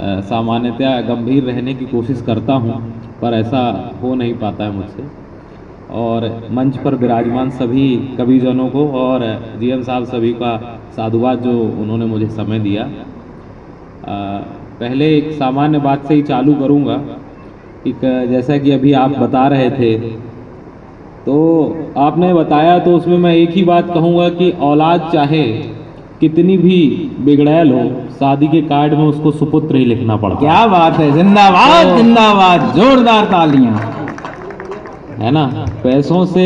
सामान्यतया गंभीर रहने की कोशिश करता हूं, पर ऐसा हो नहीं पाता है मुझसे। और मंच पर विराजमान सभी कविजनों को और जीएम साहब सभी का साधुवाद जो उन्होंने मुझे समय दिया। पहले एक सामान्य बात से ही चालू करूंगा कि जैसा कि अभी आप बता रहे थे, तो आपने बताया तो उसमें मैं एक ही बात कहूँगा कि औलाद चाहे कितनी भी बिगड़ैल हो, शादी के कार्ड में उसको सुपुत्र ही लिखना पड़ता। क्या बात है, जिंदाबाद तो, जिंदाबाद, जोरदार तालियां। है ना, पैसों से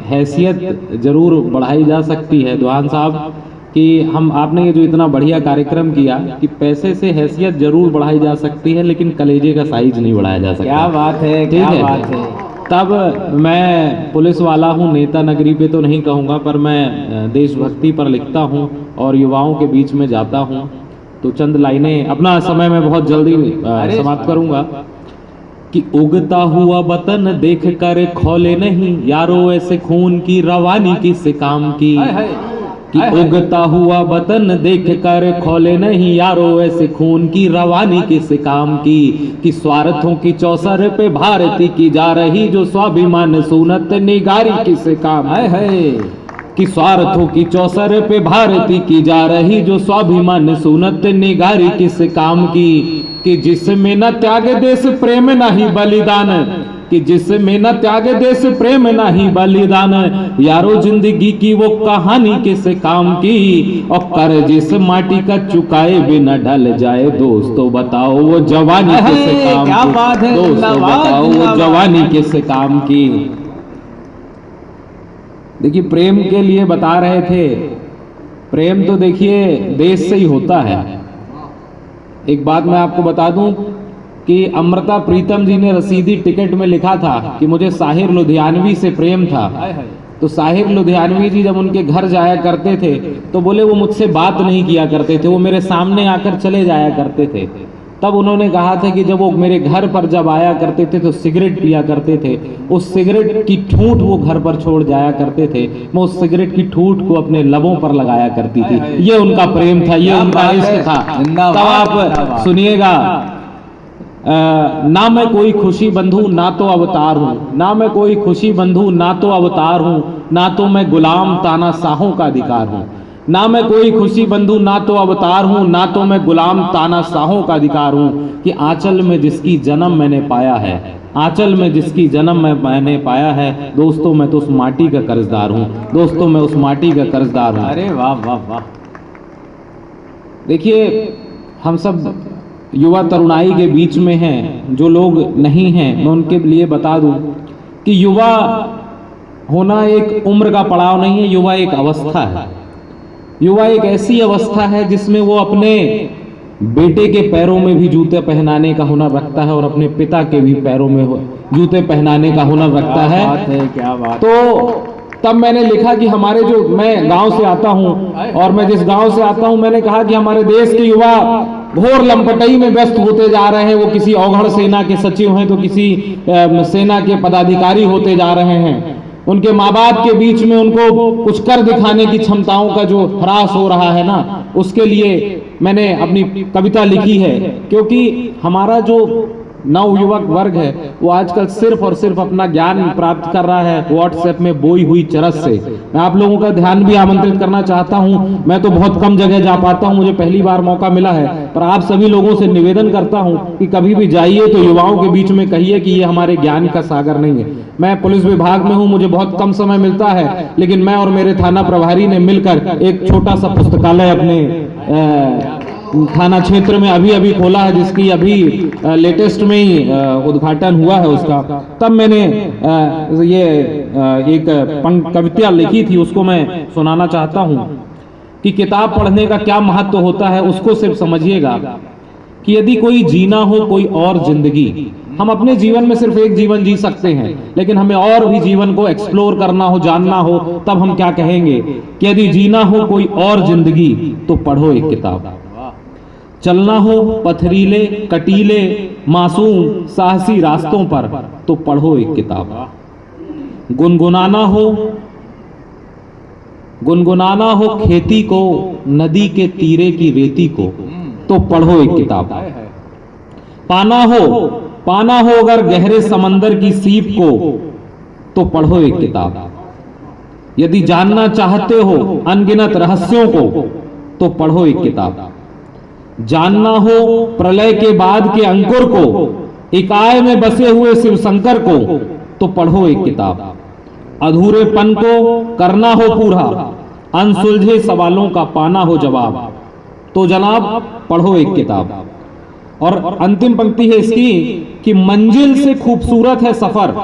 हैसियत जरूर बढ़ाई जा सकती है दुहान साहब, कि हम आपने ये जो इतना बढ़िया कार्यक्रम किया कि पैसे से हैसियत जरूर बढ़ाई जा सकती है, लेकिन कलेजे का साइज नहीं बढ़ाया जा सकता। क्या बात है, क्या बात है। तब मैं पुलिस वाला हूँ, नेता नगरी पे तो नहीं कहूँगा, पर मैं देशभक्ति पर लिखता हूँ और युवाओं के बीच में जाता हूँ। तो चंद लाइनें, अपना समय मैं बहुत जल्दी समाप्त करूँगा कि उगता हुआ वतन देख कर खौले नहीं यारो ऐसे खून की रवानी किस काम की, कि उगता हुआ वतन देख कर खौले नहीं यारो ऐसे खून की रवानी किस काम की, कि स्वार्थों की चौसर पे भारती की जा रही जो स्वाभिमान सुनत निगारी किस काम है, कि स्वार्थों की चौसर पे भारती की जा रही जो स्वाभिमान सुनत निगारी किस काम की, कि जिसमें न त्याग देश प्रेम नहीं बलिदान, कि जिसमें न त्याग देश प्रेम नहीं बलिदान यारो जिंदगी की वो कहानी किस काम की, और कर जिस माटी का चुकाए बिना ढल जाए दोस्तों बताओ वो जवानी किस काम क्या बात है, दोस्तों बताओ वो जवानी किस काम की। देखिए, प्रेम के लिए बता रहे थे, प्रेम तो देखिए देश से ही होता है। एक बात मैं आपको बता दूं कि अमृता प्रीतम जी ने रसीदी टिकट में लिखा था कि मुझे साहिर लुधियानवी से प्रेम था। तो साहिर लुधियानवी जी जब उनके घर जाया करते थे तो बोले वो मुझसे बात नहीं किया करते थे, वो मेरे सामने आकर चले जाया करते थे। तब उन्होंने कहा था कि जब वो मेरे घर पर जब आया करते थे तो सिगरेट पिया करते थे, उस सिगरेट की ठूंठ वो घर पर छोड़ जाया करते थे, मैं उस सिगरेट की ठूंठ को अपने लबों पर लगाया करती थी। ये उनका प्रेम था, ये उनका इश्क था। तब आप सुनिएगा, ना मैं कोई खुशी बंधु ना तो अवतार हूँ, ना मैं कोई खुशी बंधु ना तो अवतार हूँ, ना तो मैं गुलाम ताना शाहों का अधिकार हूँ, ना मैं कोई खुशी बंधु ना तो अवतार हूँ, ना तो मैं गुलाम ताना शाहों का अधिकार हूँ, कि आंचल में जिसकी जन्म मैंने पाया है, आंचल में जिसकी जन्म मैंने पाया है, दोस्तों मैं तो उस माटी का कर्जदार हूँ, दोस्तों मैं उस माटी का कर्जदार हूँ। अरे वाह वाह वाह। देखिए, हम सब युवा तरुणाई के बीच में हैं, जो लोग नहीं हैं मैं उनके लिए बता दूं कि युवा होना एक उम्र का पड़ाव नहीं है, युवा एक अवस्था है। युवा एक ऐसी अवस्था है जिसमें वो अपने बेटे के पैरों में भी जूते पहनाने का हुनर रखता है और अपने पिता के भी पैरों में जूते पहनाने का हुनर रखता है। क्या बात है, क्या बात। तो तब मैंने लिखा कि हमारे जो, मैं गांव से आता हूं और मैं जिस गांव से आता हूं, मैंने कहा कि हमारे देश के युवा घोर लंपटई में व्यस्त होते जा रहे हैं। वो किसी अवघड़ सेना के सचिव हैं तो किसी सेना के पदाधिकारी होते जा रहे हैं। उनके माँ बाप के बीच में उनको कुछ कर दिखाने की क्षमताओं का जो ह्रास हो रहा है ना, उसके लिए मैंने अपनी कविता लिखी है। क्योंकि हमारा जो नवयुवक वर्ग है वो आजकल सिर्फ और सिर्फ अपना ज्ञान प्राप्त कर रहा है व्हाट्सएप में बोई हुई चरस से। मैं आप लोगों का ध्यान भी आमंत्रित करना चाहता हूं। मैं तो बहुत कम जगह जा पाता हूं, मुझे पहली बार मौका मिला है, पर आप सभी लोगों से निवेदन करता हूं कि कभी भी जाइए तो युवाओं के बीच में कहिए कि ये हमारे ज्ञान का सागर नहीं है। मैं पुलिस विभाग में हूं, मुझे बहुत कम समय मिलता है, लेकिन मैं और मेरे थाना प्रभारी ने मिलकर एक छोटा सा पुस्तकालय अपने थाना क्षेत्र में अभी अभी खोला है, जिसकी अभी लेटेस्ट में ही उद्घाटन हुआ है उसका। तब मैंने ये एक कविता लिखी थी, उसको मैं सुनाना चाहता हूँ कि किताब पढ़ने का क्या महत्व होता है उसको सिर्फ समझिएगा कि यदि कोई जीना हो कोई और जिंदगी, हम अपने जीवन में सिर्फ एक जीवन जी सकते हैं, लेकिन हमें और भी जीवन को एक्सप्लोर करना हो, जानना हो, तब हम क्या कहेंगे कि यदि जीना हो कोई और जिंदगी तो पढ़ो एक किताब। चलना हो पथरीले कटीले मासूम साहसी रास्तों पर तो पढ़ो एक किताब। गुनगुनाना हो खेती को, नदी के तीरे की रेती को तो पढ़ो एक किताब। पाना हो अगर गहरे समंदर की सीप को तो पढ़ो एक किताब। यदि जानना चाहते हो अनगिनत रहस्यों को तो पढ़ो एक किताब। जानना हो प्रलय के बाद के अंकुर को, इकाय में बसे हुए शिव शंकर को तो पढ़ो एक किताब। अधूरेपन को करना हो पूरा, अनसुलझे सवालों का पाना हो जवाब तो जनाब पढ़ो एक किताब। और अंतिम पंक्ति है इसकी कि मंजिल से खूबसूरत है सफर,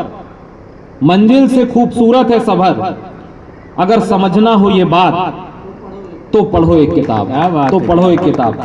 मंजिल से खूबसूरत है सफर, अगर समझना हो ये बात तो पढ़ो एक किताब। क्या बात तो है। पढ़ो एक किताब।